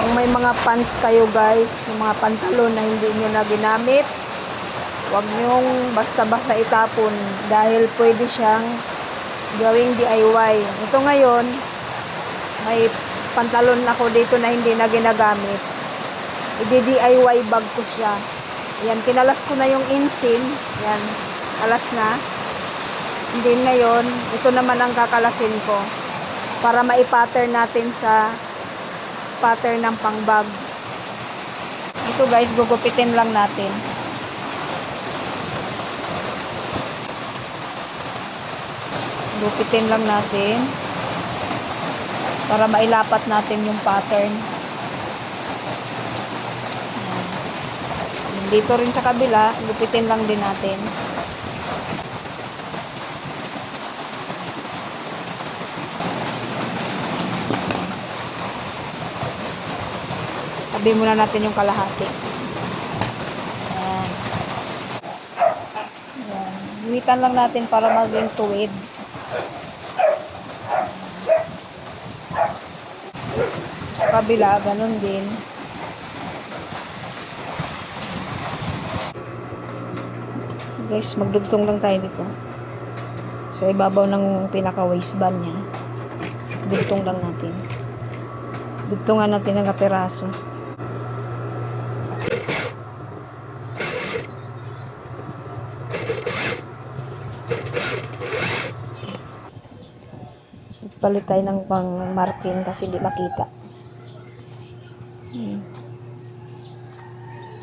Kung may mga pants kayo guys, yung mga pantalon na hindi nyo na ginamit, huwag nyong basta-basta itapon dahil pwede siyang gawing DIY. Ito ngayon, may pantalon ako dito na hindi na ginagamit. I-DIY bag ko siya. Yan, kinalas ko na yung inseam. Yan, kalas na. And then ngayon, ito naman ang kakalasin ko para mai-pattern natin sa pattern ng pang-bag. Ito guys, gugupitin lang natin. Gupitin lang natin para mailapat natin yung pattern. Dito rin sa kabila, gupitin lang din natin. Tabi muna natin yung kalahati. Ayan. Ayan. Guhitan lang natin para maging tuwid. Sa kabila, ganun din. Guys, magdugtong lang tayo dito. Sa ibabaw ng pinaka waistband niya. Dugtong lang natin. Dugtungan natin ng kapiraso. Palit tayo ng pang marking kasi di makita.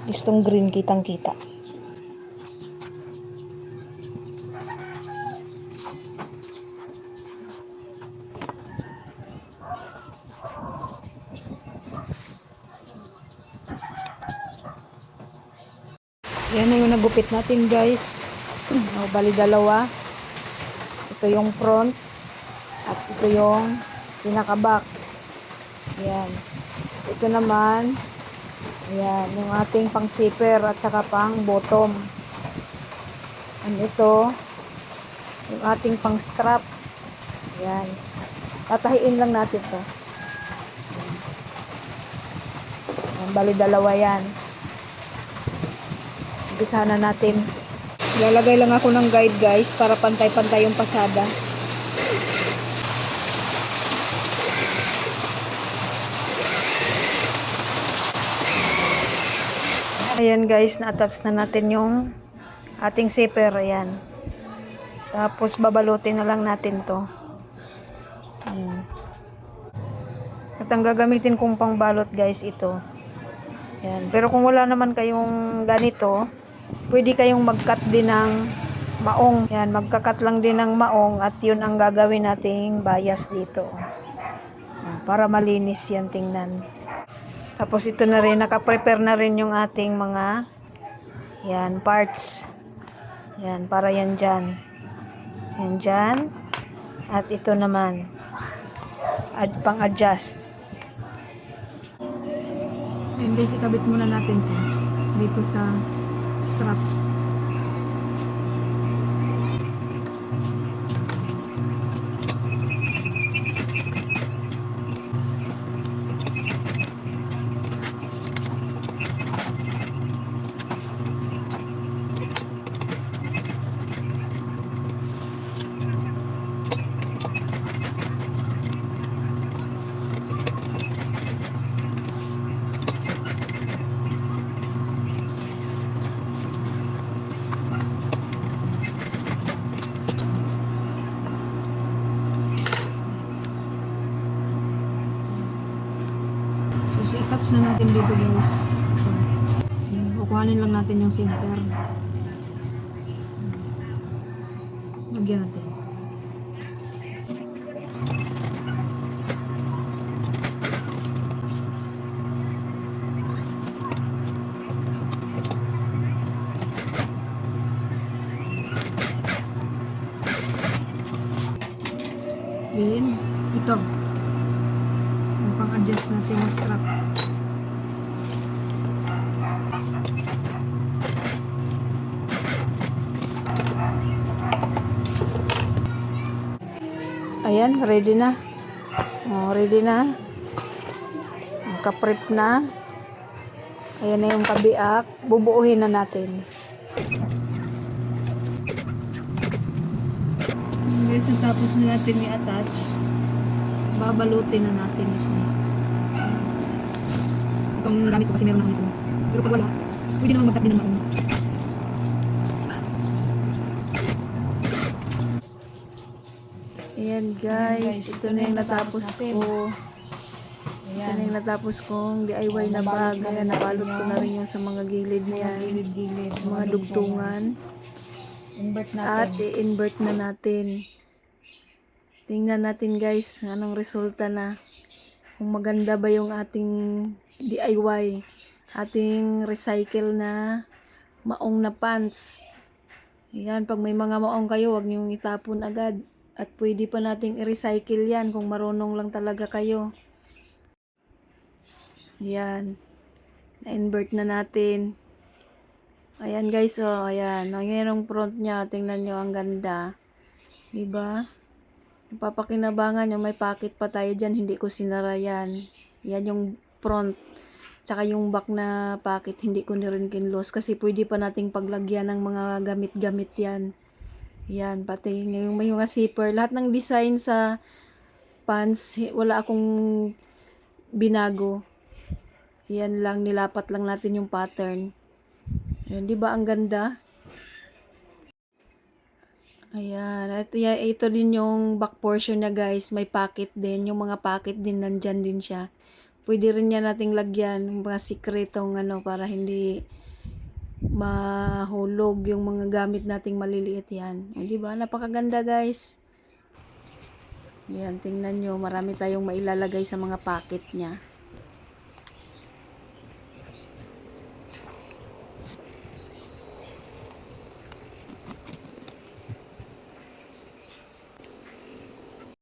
Gustong green kitang kita. Yan na yung nagupit natin guys. O, bali dalawa. Ito yung front. At ito yung pinaka-back. Yan. Ito naman. Yan. Yung ating pang zipper at saka pang bottom. And ito. Yung ating pang strap. Yan. Tatahiin lang natin to. Yan. Bali dalawa yan. Umpisahan na natin. Lalagay lang ako ng guide guys para pantay-pantay yung pasada. Ayan guys, na-attach na natin yung ating zipper. Ayan. Tapos babalutin na lang natin to. At ang gagamitin kong pangbalot guys ito. Ayan. Pero kung wala naman kayong ganito, pwede kayong mag-cut din ng maong. Yan, magka-cut lang din ng maong at yun ang gagawin nating bias dito. Para malinis yan tingnan. Tapos ito na rin, naka-prepare na rin yung ating mga yan, parts. Yan, para yan dyan. Yan dyan. At ito naman, pang-adjust. And guys, ikabit muna natin ito dito sa strap. So, i-attach na natin dito guys. Ito. Kukuhanin lang natin yung center. Lagyan natin. Then, ito. Yung pang-adjust natin ng strap. Ayan, ready na. Oh, ready na. nakaprep na. Ayan na yung kabiak. Bubuuhin na natin. Guys, natapos na natin i-attach. Babalutin na natin ito. Itong gamit ko kasi meron ako nito. Pero pag wala, pwede naman magkat din ng maong. Ayan guys, ito na yung natapos ko. Ito na yung natapos kong DIY na bag. Ayan, nabalot ko na rin yung sa mga gilid na yan. Mga dugtungan. At i-invert na natin. Tingnan natin guys, anong resulta na. Kung maganda ba yung ating DIY. Ating recycle na maong na pants. Ayan, pag may mga maong kayo, huwag niyong itapon agad. At pwede pa nating i-recycle yan kung marunong lang talaga kayo. Ayan. Na-invert na natin. Ayan guys, oh, ayan. Ayan yung front niya. Tingnan nyo, ang ganda. Diba? Napapakinabangan yung may pocket pa tayo dyan. Hindi ko sinara yan. Yan yung front. Tsaka yung back na pocket, hindi ko rin kinlos. Kasi pwede pa nating paglagyan ng mga gamit-gamit yan. Yan, pati yung may mga zipper. Lahat ng design sa pants, wala akong binago. Yan lang, nilapat lang natin yung pattern. Ayan, di ba ang ganda? Ayan, at ito din yung back portion niya guys, may pocket din. Yung mga pocket din, nandyan din siya. Pwede rin yan nating lagyan, yung mga sikretong para hindi mahulog yung mga gamit nating maliliit yan. O, di ba? Napakaganda guys. Ayan, tingnan nyo, marami tayong mailalagay sa mga pocket niya.